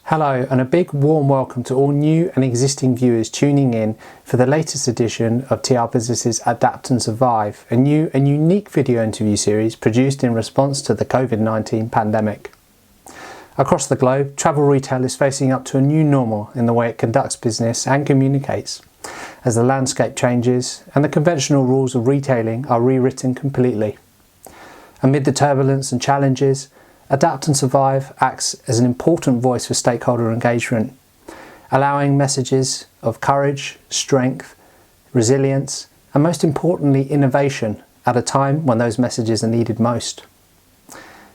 Hello, and a big warm welcome to all new and existing viewers tuning in for the latest edition of TRBusiness's Adapt and Survive, a new and unique video interview series produced in response to the COVID-19 pandemic. Across the globe, travel retail is facing up to a new normal in the way it conducts business and communicates, as the landscape changes and the conventional rules of retailing are rewritten completely. Amid the turbulence and challenges, Adapt and Survive acts as an important voice for stakeholder engagement, allowing messages of courage, strength, resilience, and most importantly, innovation at a time when those messages are needed most.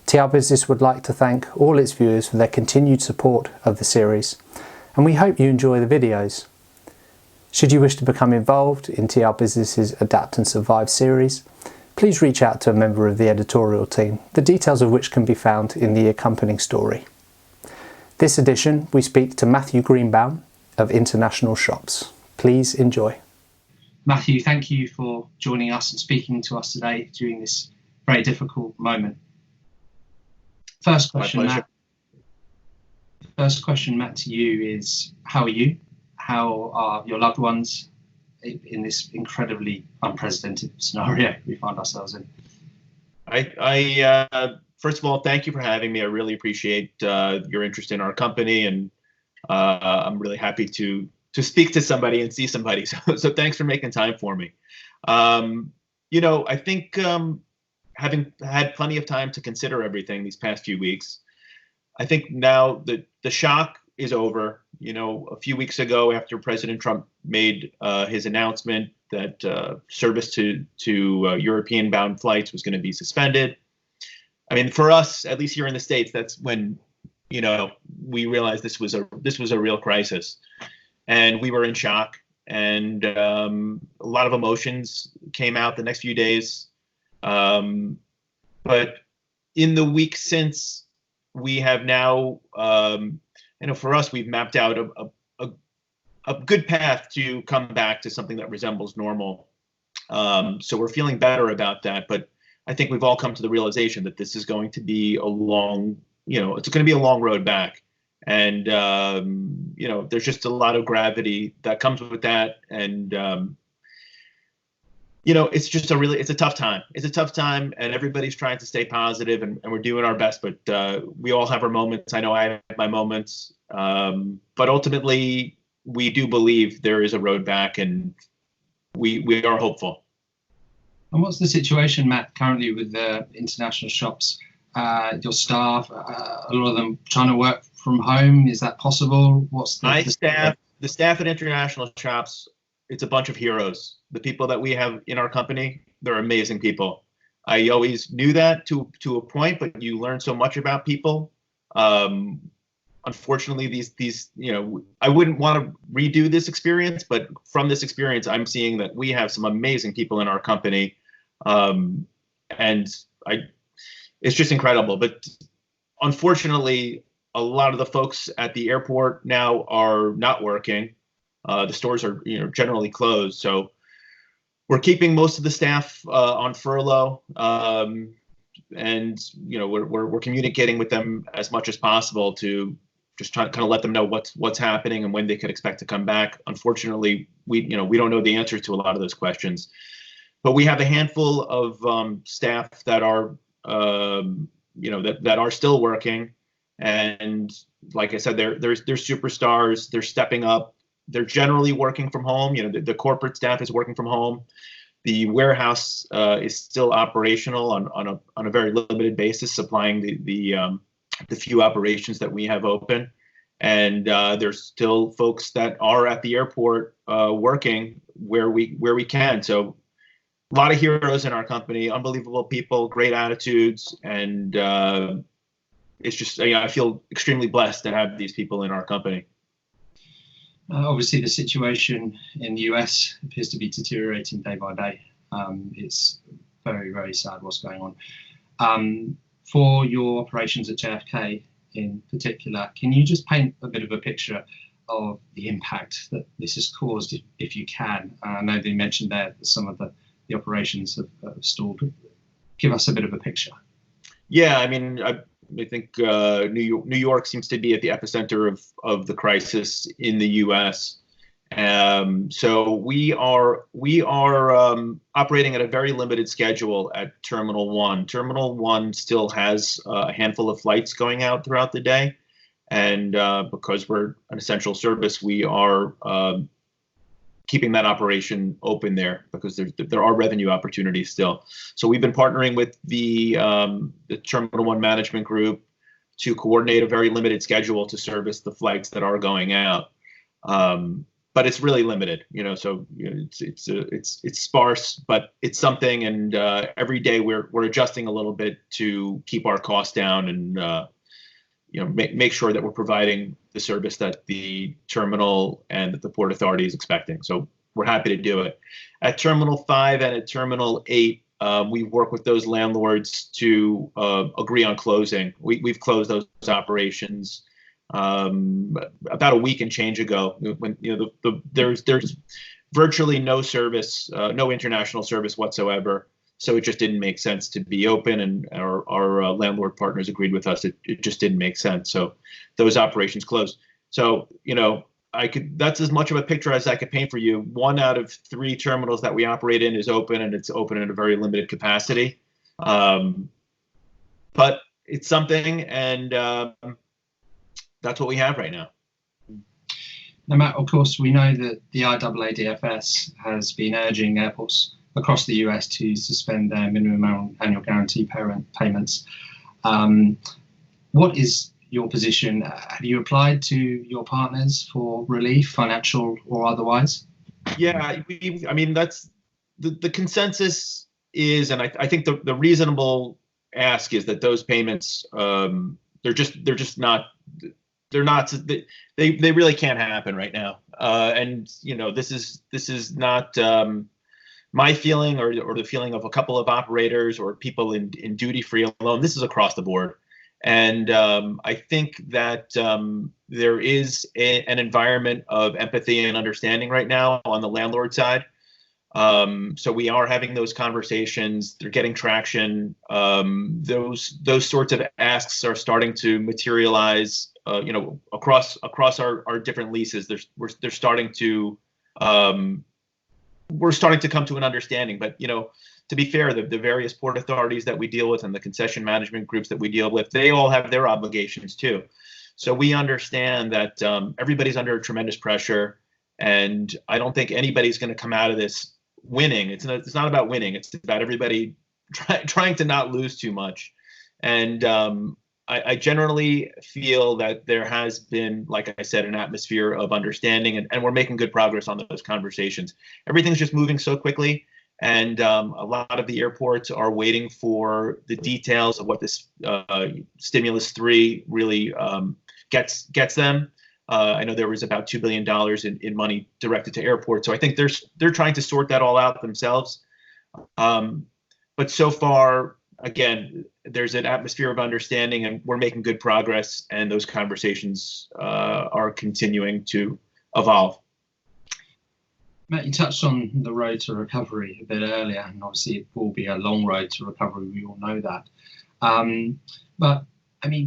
TRBusiness would like to thank all its viewers for their continued support of the series, and we hope you enjoy the videos. Should you wish to become involved in TRBusiness's Adapt and Survive series, please reach out to a member of the editorial team, the details of which can be found in the accompanying story. This edition, we speak to Matthew Greenbaum of International Shops. Please enjoy. Matthew, thank you for joining us and speaking to us today during this very difficult moment. First question, Matt, to you is, how are you? How are your loved ones in this incredibly unprecedented scenario we find ourselves in? I first of all, thank you for having me. I really appreciate your interest in our company, and I'm really happy to speak to somebody and see somebody. So thanks for making time for me. I think having had plenty of time to consider everything these past few weeks, I think now the shock is over. A few weeks ago, after President Trump made his announcement that service to European-bound flights was going to be suspended, I mean, for us, at least here in the States, that's when we realized this was a real crisis, and we were in shock, and a lot of emotions came out the next few days. But in the week since, we have now. For us, we've mapped out a good path to come back to something that resembles normal. So we're feeling better about that. But I think we've all come to the realization that this is going to be a long, it's going to be a long road back. And, there's just a lot of gravity that comes with that. And, it's just it's a tough time. It's a tough time, and everybody's trying to stay positive, and we're doing our best, but we all have our moments. I know I have my moments, but ultimately we do believe there is a road back, and we are hopeful. And what's the situation, Matt, currently with the international shops? Your staff, a lot of them trying to work from home. Is that possible? What's the staff? The staff at international shops, it's a bunch of heroes. The people that we have in our company, they're amazing people. I always knew that to a point, but you learn so much about people. Unfortunately, these I wouldn't want to redo this experience, but from this experience, I'm seeing that we have some amazing people in our company, and it's just incredible. But unfortunately, a lot of the folks at the airport now are not working. The stores are generally closed, so we're keeping most of the staff on furlough, and we're communicating with them as much as possible to just try to kind of let them know what's happening and when they could expect to come back. Unfortunately, we don't know the answers to a lot of those questions, but we have a handful of staff that are that are still working, and like I said, they're superstars. They're stepping up. They're generally working from home. The corporate staff is working from home. The warehouse is still operational on a very limited basis, supplying the few operations that we have open. And there's still folks that are at the airport working where we can. So a lot of heroes in our company, unbelievable people, great attitudes, and it's just I feel extremely blessed to have these people in our company. Obviously, the situation in the US appears to be deteriorating day by day. It's very, very sad what's going on. For your operations at JFK in particular, can you just paint a bit of a picture of the impact that this has caused, if you can? I know they mentioned there that some of the operations have stalled. Give us a bit of a picture. Yeah, I mean, I think New York seems to be at the epicenter of the crisis in the U.S. So we are operating at a very limited schedule at Terminal 1. Terminal 1 still has a handful of flights going out throughout the day, and because we're an essential service, we are keeping that operation open there because there are revenue opportunities still. So we've been partnering with the Terminal 1 management group to coordinate a very limited schedule to service the flights that are going out. But it's really limited, so it's sparse, but it's something. And every day we're adjusting a little bit to keep our costs down and make sure that we're providing the service that the terminal and that the Port Authority is expecting. So we're happy to do it. At Terminal 5 and at Terminal 8, we work with those landlords to agree on closing. We've closed those operations about a week and change ago, when there's virtually no service, no international service whatsoever. So it just didn't make sense to be open, and our landlord partners agreed with us. It just didn't make sense. So those operations closed. So, that's as much of a picture as I could paint for you. 1 out of 3 terminals that we operate in is open, and it's open in a very limited capacity. But it's something, and that's what we have right now. Now, Matt, of course, we know that the IAADFS has been urging airports across the US to suspend their minimum annual guarantee payments. What is your position? Have you applied to your partners for relief, financial or otherwise? Yeah, that's the consensus is, and I think the reasonable ask is that those payments, they really can't happen right now. And this is not my feeling or the feeling of a couple of operators or people in duty free alone. This is across the board. And I think that there is an environment of empathy and understanding right now on the landlord side. So we are having those conversations. They're getting traction. Those sorts of asks are starting to materialize. Across our different leases. We're starting to come to an understanding. But to be fair, the various port authorities that we deal with and the concession management groups that we deal with, they all have their obligations too. So we understand that everybody's under tremendous pressure, and I don't think anybody's going to come out of this winning. It's not about winning. It's about everybody trying to not lose too much. And I generally feel that there has been, like I said, an atmosphere of understanding, and we're making good progress on those conversations. Everything's just moving so quickly, and a lot of the airports are waiting for the details of what this Stimulus 3 really gets them. I know there was about $2 billion in money directed to airports, so I think they're trying to sort that all out themselves. But so far, again, there's an atmosphere of understanding, and we're making good progress, and those conversations are continuing to evolve. Matt, you touched on the road to recovery a bit earlier, and obviously it will be a long road to recovery. We all know that. But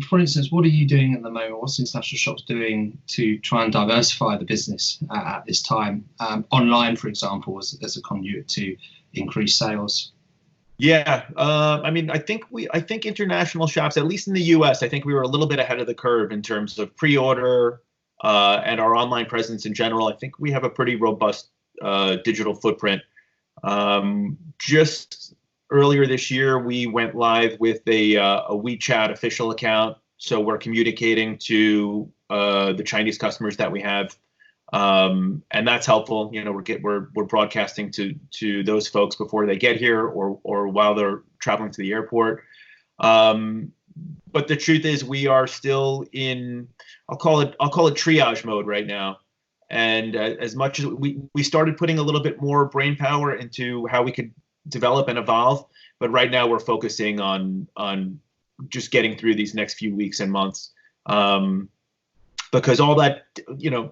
for instance, what are you doing at the moment? What's International Shops doing to try and diversify the business at this time? Online, for example, as a conduit to increase sales. Yeah, I think International Shops, at least in the U.S., I think we were a little bit ahead of the curve in terms of pre-order and our online presence in general. I think we have a pretty robust digital footprint. Just earlier this year, we went live with a WeChat official account, so we're communicating to the Chinese customers that we have. And that's helpful. We're broadcasting to those folks before they get here or while they're traveling to the airport. But the truth is, we are still in, I'll call it triage mode right now. And as much as we started putting a little bit more brain power into how we could develop and evolve, but right now we're focusing on just getting through these next few weeks and months. Because all that,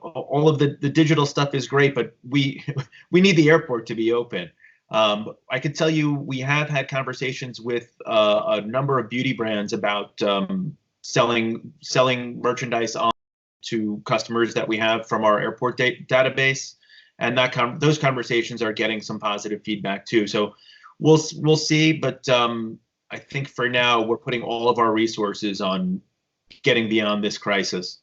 all of the digital stuff is great, but we need the airport to be open. I can tell you we have had conversations with a number of beauty brands about selling merchandise on to customers that we have from our airport database, and those conversations are getting some positive feedback too. So we'll see, but I think for now we're putting all of our resources on getting beyond this crisis.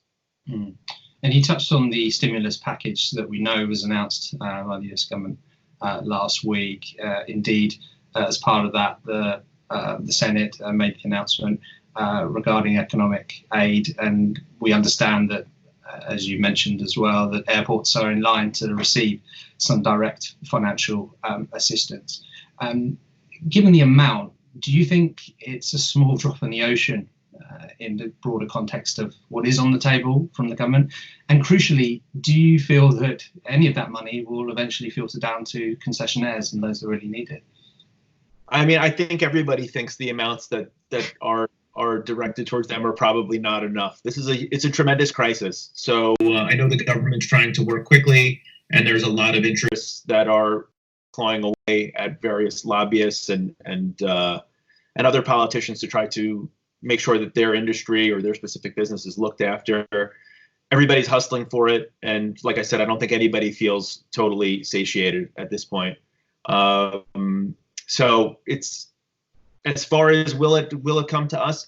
Mm. And you touched on the stimulus package that we know was announced by the US government last week. Indeed, as part of that, the Senate made the announcement regarding economic aid, and we understand that, as you mentioned as well, that airports are in line to receive some direct financial assistance. Given the amount, do you think it's a small drop in the ocean in the broader context of what is on the table from the government? And crucially, do you feel that any of that money will eventually filter down to concessionaires and those that really need it? I mean, I think everybody thinks the amounts that are directed towards them are probably not enough. It's a tremendous crisis. So I know the government's trying to work quickly, and there's a lot of interests that are clawing away at various lobbyists and other politicians to try to make sure that their industry or their specific business is looked after. Everybody's hustling for it, and like I said, I don't think anybody feels totally satiated at this point. So it's, as far as will it come to us?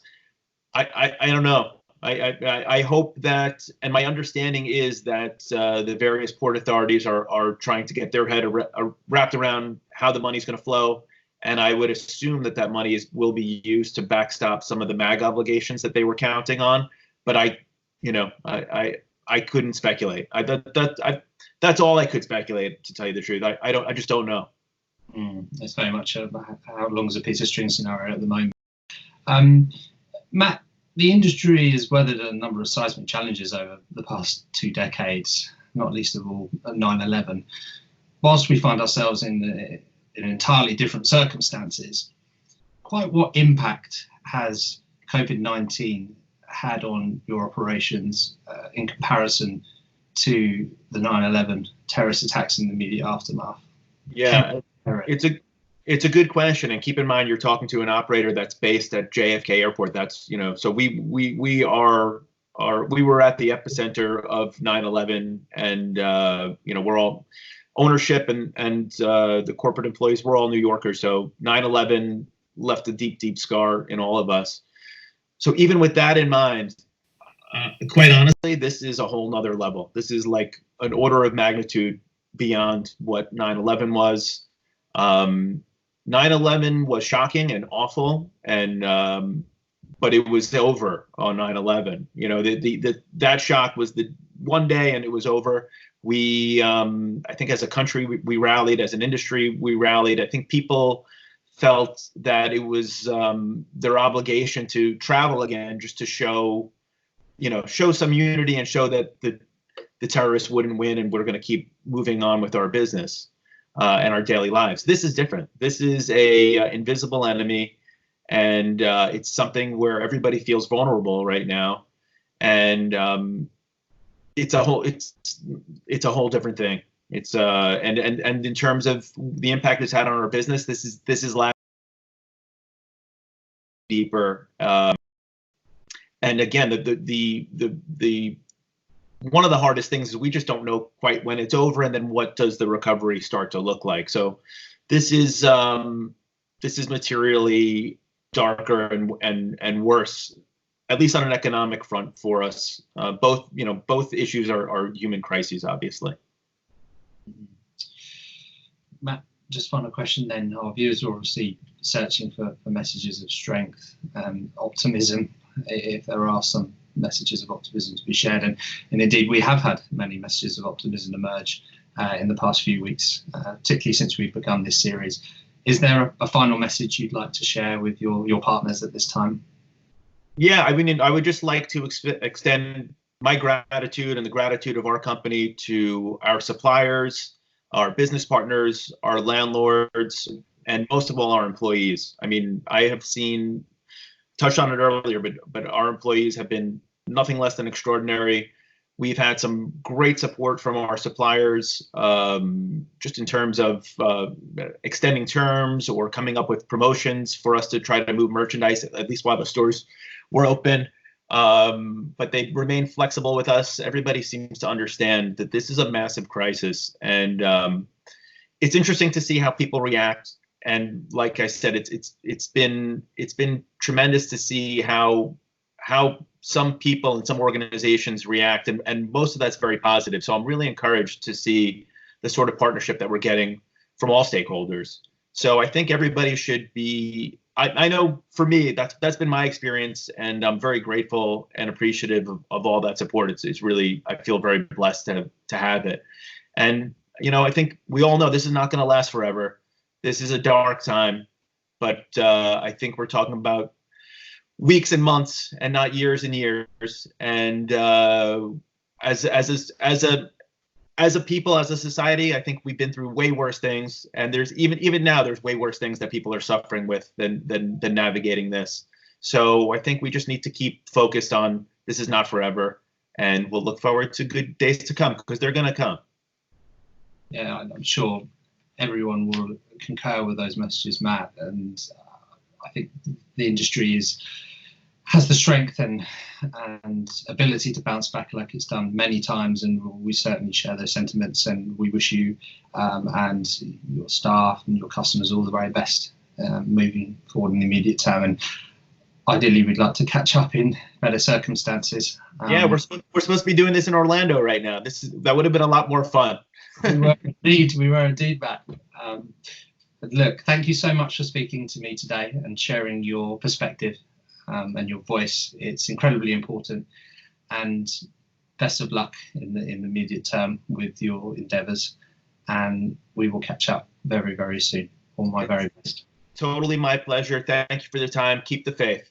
I don't know. I hope that, and my understanding is that the various port authorities are trying to get their head wrapped around how the money's going to flow, and I would assume that money will be used to backstop some of the MAG obligations that they were counting on. But I couldn't speculate. That's all I could speculate, to tell you the truth. I just don't know. It's very much a how long is a piece of string scenario at the moment. Matt, the industry has weathered a number of seismic challenges over the past 2 decades, not least of all 9/11. Whilst we find ourselves in entirely different circumstances, quite what impact has COVID-19 had on your operations in comparison to the 9/11 terrorist attacks in the immediate aftermath? Yeah, it's a good question, and keep in mind you're talking to an operator that's based at JFK Airport. That's, so we were at the epicenter of 9/11, and we're all ownership and the corporate employees. We're all New Yorkers, so 9/11 left a deep scar in all of us. So even with that in mind, quite honestly, this is a whole nother level. This is like an order of magnitude beyond what 9/11 was. 9/11 was shocking and awful, and but it was over on 9/11. That shock was the one day, and it was over. We, I think, as a country, we rallied. As an industry, we rallied. I think people felt that it was their obligation to travel again, just to show some unity and show that the terrorists wouldn't win, and we're going to keep moving on with our business and our daily lives. This is different. This is a invisible enemy, and it's something where everybody feels vulnerable right now, and it's a whole different thing. It's and in terms of the impact it's had on our business, this is deeper. And again, the one of the hardest things is we just don't know quite when it's over, and then what does the recovery start to look like. So this is materially darker and worse, at least on an economic front for us. Both issues are human crises, obviously. Matt, just final question then. Our viewers are obviously searching for messages of strength and optimism, if there are some messages of optimism to be shared, and indeed we have had many messages of optimism emerge in the past few weeks, particularly since we've begun this series. Is there a final message you'd like to share with your partners at this time? Yeah, I mean, I would just like to extend my gratitude and the gratitude of our company to our suppliers, our business partners, our landlords, and most of all, our employees. I mean, I have touched on it earlier, but our employees have been nothing less than extraordinary. We've had some great support from our suppliers, just in terms of extending terms or coming up with promotions for us to try to move merchandise, at least while the stores were open. but they remain flexible with us. Everybody seems to understand that this is a massive crisis, and it's interesting to see how people react. And like I said, it's been tremendous to see how some people and some organizations react, and most of that's very positive. So I'm really encouraged to see the sort of partnership that we're getting from all stakeholders. So I think everybody should be. I know for me that's been my experience, and I'm very grateful and appreciative of all that support. It's really, I feel very blessed to have it. And I think we all know this is not going to last forever. This is a dark time, but I think we're talking about weeks and months and not years and years. And as a people, as a society, I think we've been through way worse things, and there's even now there's way worse things that people are suffering with than navigating this. So I think we just need to keep focused on this is not forever, and we'll look forward to good days to come, because they're going to come. Yeah, I'm sure everyone will concur with those messages, Matt. And I think the industry has the strength and ability to bounce back like it's done many times, and we certainly share those sentiments. And we wish you and your staff and your customers all the very best moving forward in the immediate term. And ideally, we'd like to catch up in better circumstances. Yeah, we're supposed to be doing this in Orlando right now. That would have been a lot more fun. We were indeed, Matt. But look, thank you so much for speaking to me today and sharing your perspective and your voice. It's incredibly important, and best of luck in the immediate term with your endeavours. And we will catch up very, very soon. All my very best. Totally my pleasure. Thank you for the time. Keep the faith.